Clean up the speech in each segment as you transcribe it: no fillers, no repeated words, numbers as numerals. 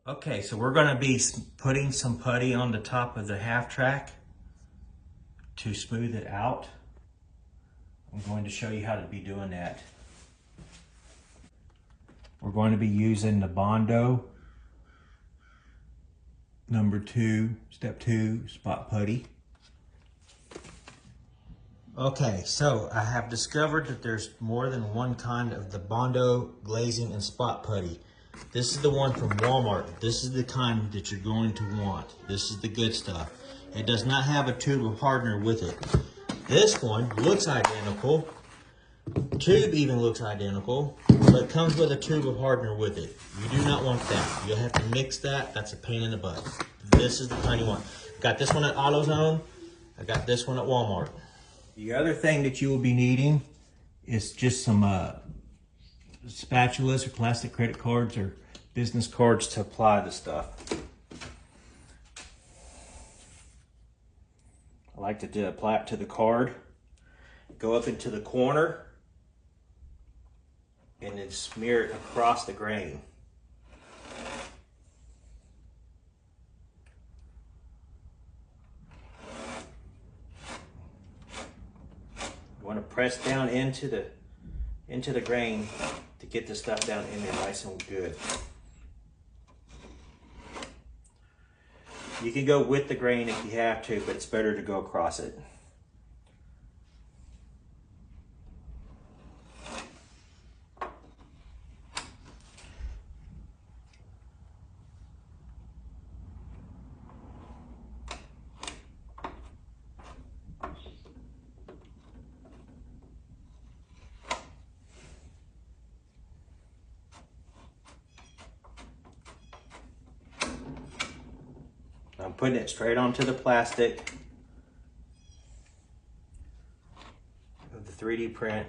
Okay, so we're going to be putting some putty on the top of the half track to smooth it out. I'm going to show you how to be doing that. We're going to be using the Bondo step 2 spot putty. Okay, so I have discovered that there's more than one kind of the Bondo glazing and spot putty. This is the one from Walmart. This is the kind that you're going to want. This is the good stuff. It does not have a tube of hardener with it. This one looks identical. The tube even looks identical, but it comes with a tube of hardener with it. You do not want that. You'll have to mix that. That's a pain in the butt. This is the kind you want. Got this one at AutoZone. I got this one at Walmart. The other thing that you will be needing is just some spatulas or plastic credit cards or business cards to apply the stuff. I like to apply it to the card, go up into the corner, and then smear it across the grain. You want to press down into the grain to get the stuff down in there nice and good. You can go with the grain if you have to, but it's better to go across it. I'm putting it straight onto the plastic of the 3D print.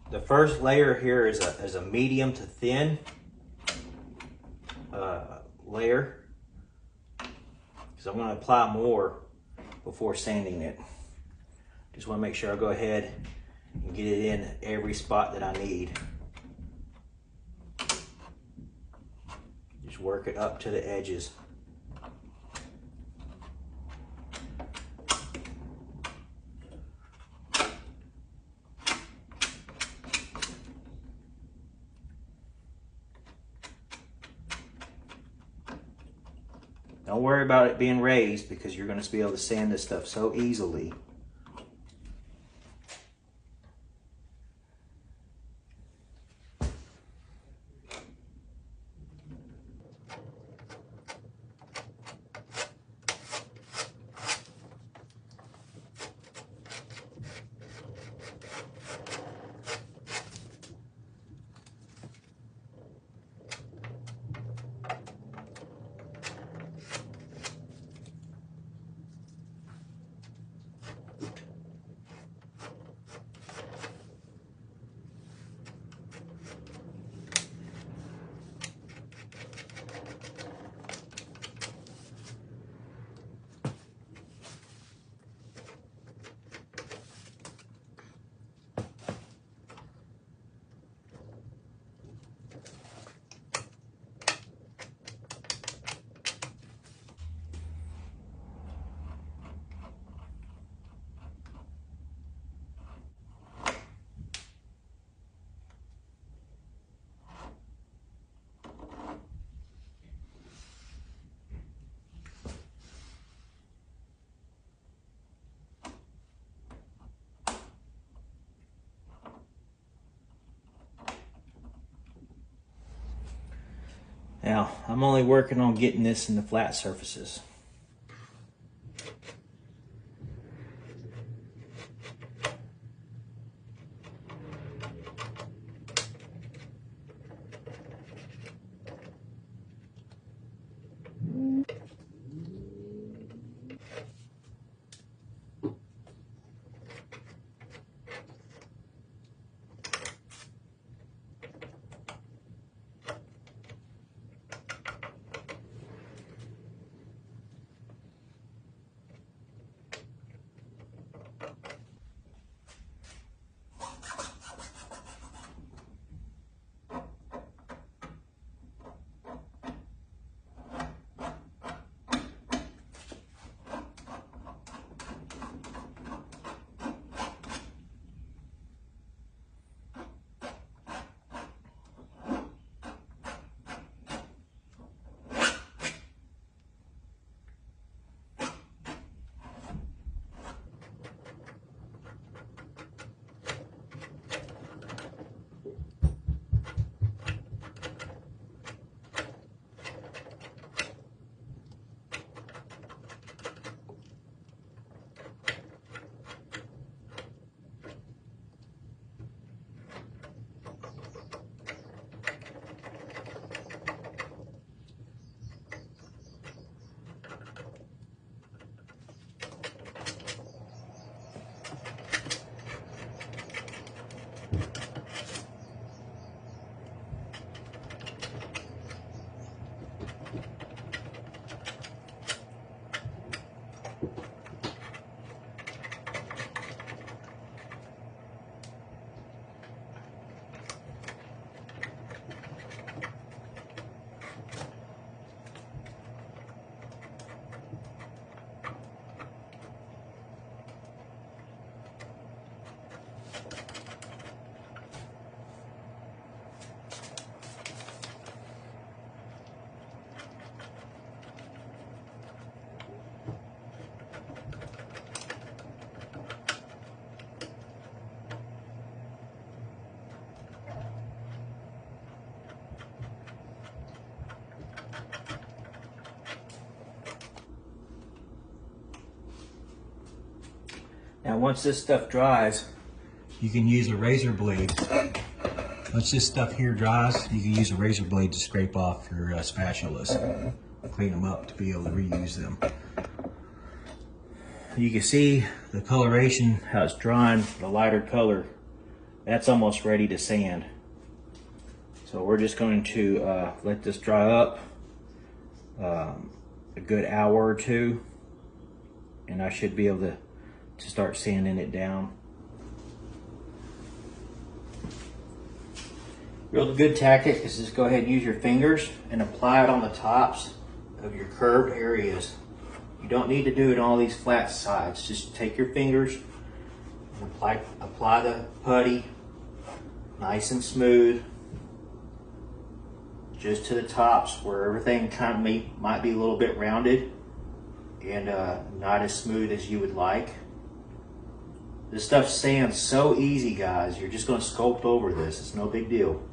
The first layer here is a medium to thin layer, because I'm going to apply more before sanding it. Just want to make sure I go ahead and get it in every spot that I need. Just work it up to the edges. Don't worry about it being raised, because you're going to be able to sand this stuff so easily. Now, I'm only working on getting this in the flat surfaces. Now once this stuff dries, you can use a razor blade. Once this stuff here dries, you can use a razor blade to scrape off your spatulas. Clean them up to be able to reuse them. You can see the coloration, how it's drying, the lighter color. That's almost ready to sand. So we're just going to let this dry up a good hour or two, and I should be able to start sanding it down. Real good tactic is just go ahead and use your fingers and apply it on the tops of your curved areas. You don't need to do it on all these flat sides. Just take your fingers and apply the putty nice and smooth just to the tops where everything kind of might be a little bit rounded and not as smooth as you would like. This stuff sands so easy, guys. You're just going to sculpt over this. It's no big deal.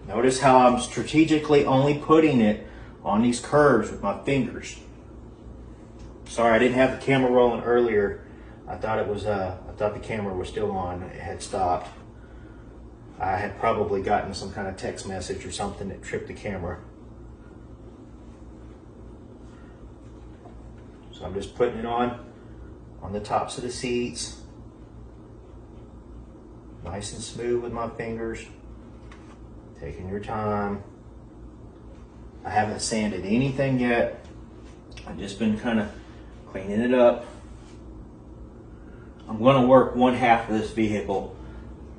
Notice how I'm strategically only putting it on these curves with my fingers. Sorry, I didn't have the camera rolling earlier. I thought the camera was still on. It had stopped. I had probably gotten some kind of text message or something that tripped the camera. So I'm just putting it on the tops of the seats. Nice and smooth with my fingers. Taking your time. I haven't sanded anything yet. I've just been kind of cleaning it up. I'm going to work one half of this vehicle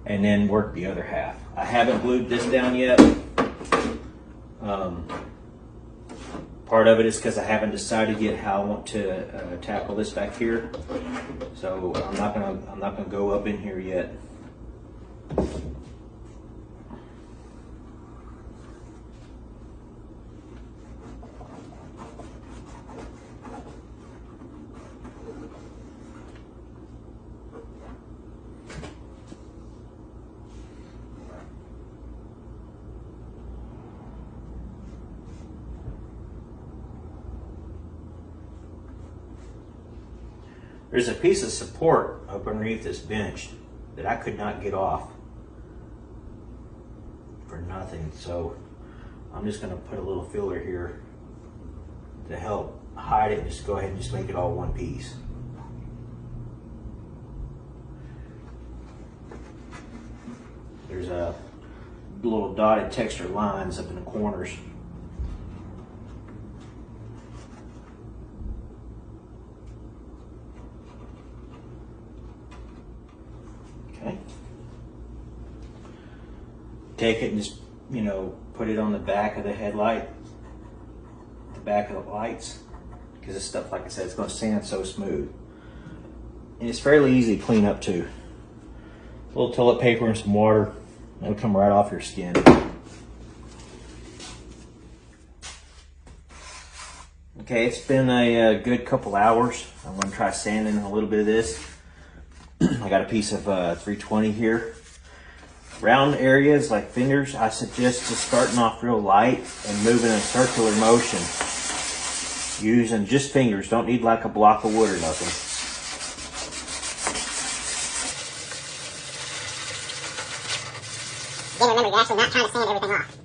and then work the other half. I haven't glued this down yet. Part of it is because I haven't decided yet how I want to tackle this back here. So I'm not gonna go up in here yet. There's a piece of support up underneath this bench that I could not get off for nothing. So I'm just gonna put a little filler here to help hide it. Just go ahead and just make it all one piece. There's a little dotted texture lines up in the corners. Take it and just, put it on the back of the headlight, the back of the lights, because this stuff, like I said, it's going to sand so smooth. And it's fairly easy to clean up too. A little toilet paper and some water, it'll come right off your skin. Okay, it's been a good couple hours. I'm going to try sanding a little bit of this. I got a piece of 320 here. Round areas like fingers, I suggest just starting off real light and moving in a circular motion. Using just fingers, don't need like a block of wood or nothing. Again, remember, you're actually not trying to sand everything off.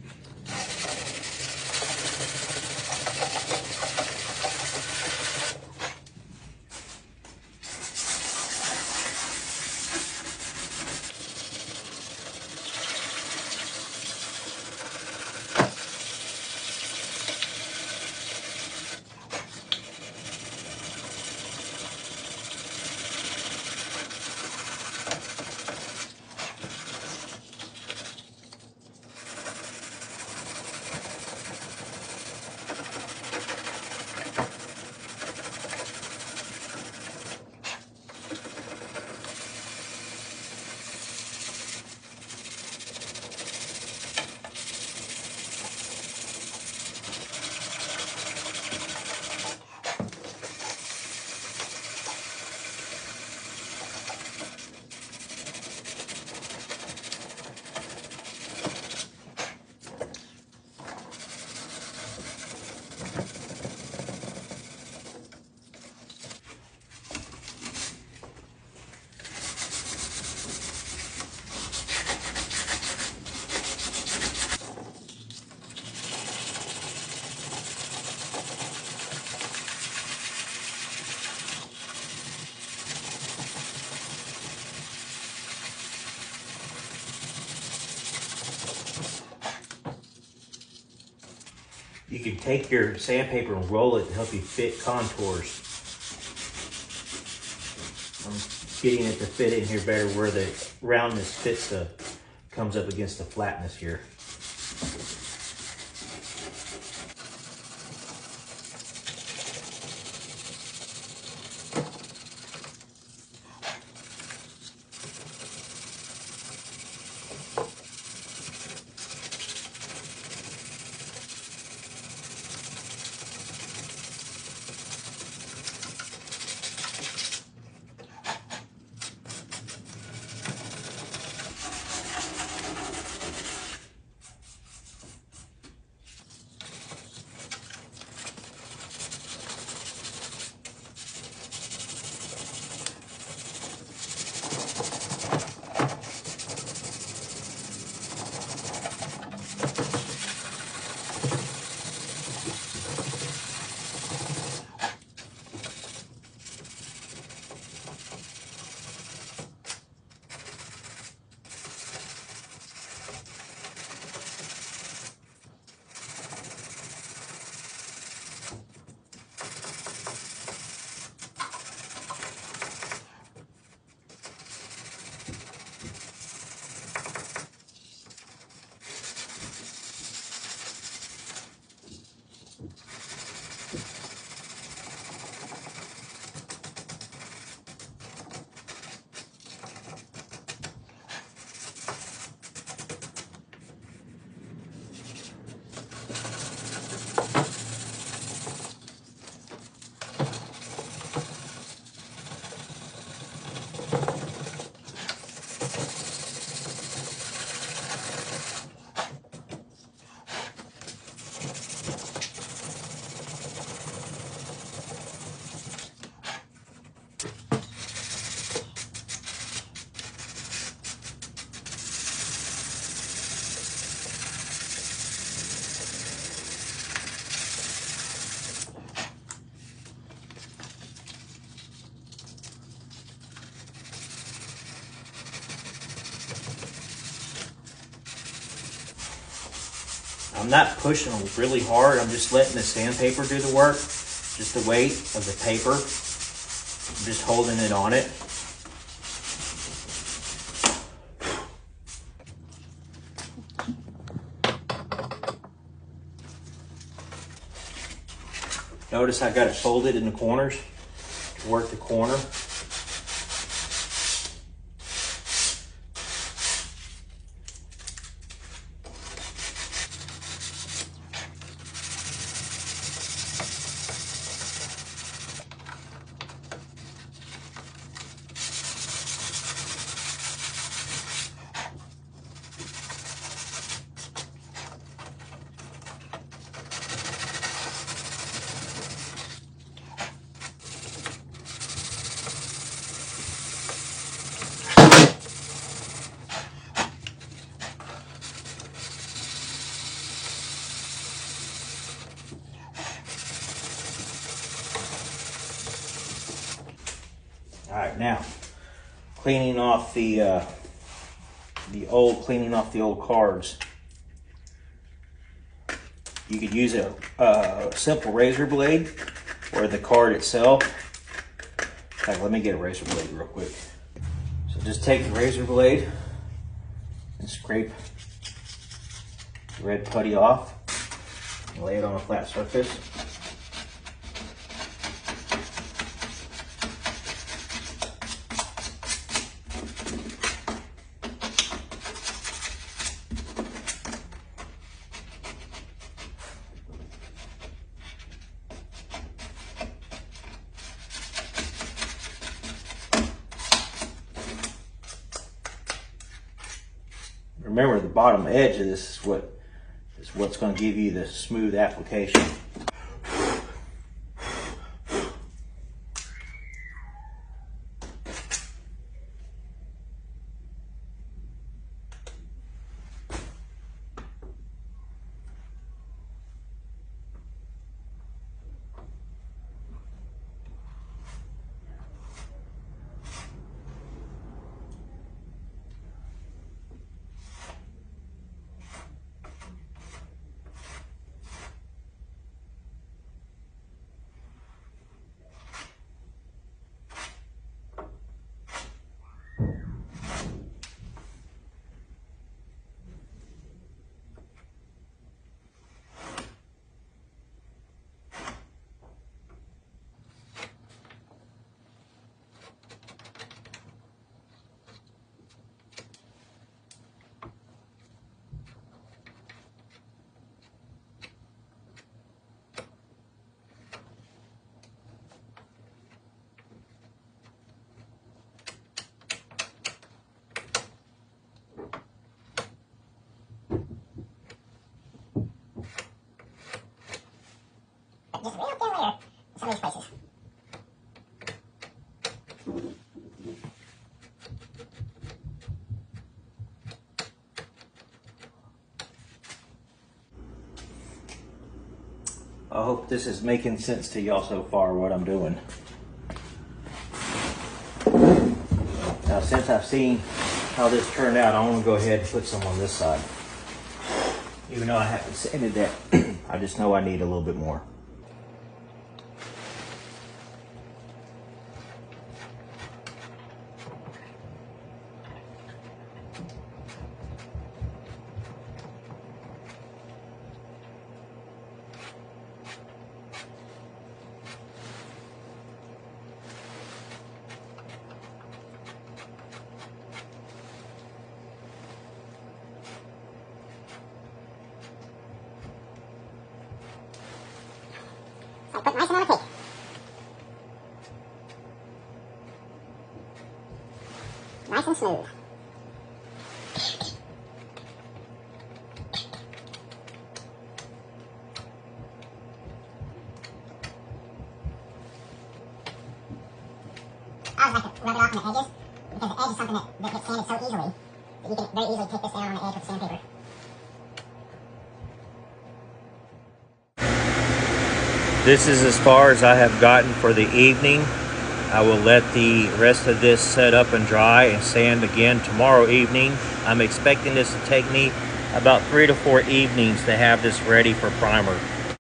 can take your sandpaper and roll it to help you fit contours. I'm getting it to fit in here better where the roundness fits comes up against the flatness here. I'm not pushing really hard. I'm just letting the sandpaper do the work. Just the weight of the paper. I'm just holding it on it. Notice I got it folded in the corners to work the corner. All right, now cleaning off the old cards. You could use a simple razor blade or the card itself. In fact, let me get a razor blade real quick. So just take the razor blade and scrape the red putty off and lay it on a flat surface. Remember, the bottom edge of this is what's going to give you the smooth application. I hope this is making sense to y'all so far, what I'm doing. Now, since I've seen how this turned out, I want to go ahead and put some on this side. Even though I haven't sanded that, I just know I need a little bit more. So put nice and on the cake. Nice and smooth. I always like to rub it off on the edges, because the edge is something that gets sanded so easily that you can very easily take this down on the edge with sandpaper. This is as far as I have gotten for the evening. I will let the rest of this set up and dry and sand again tomorrow evening. I'm expecting this to take me about 3 to 4 evenings to have this ready for primer.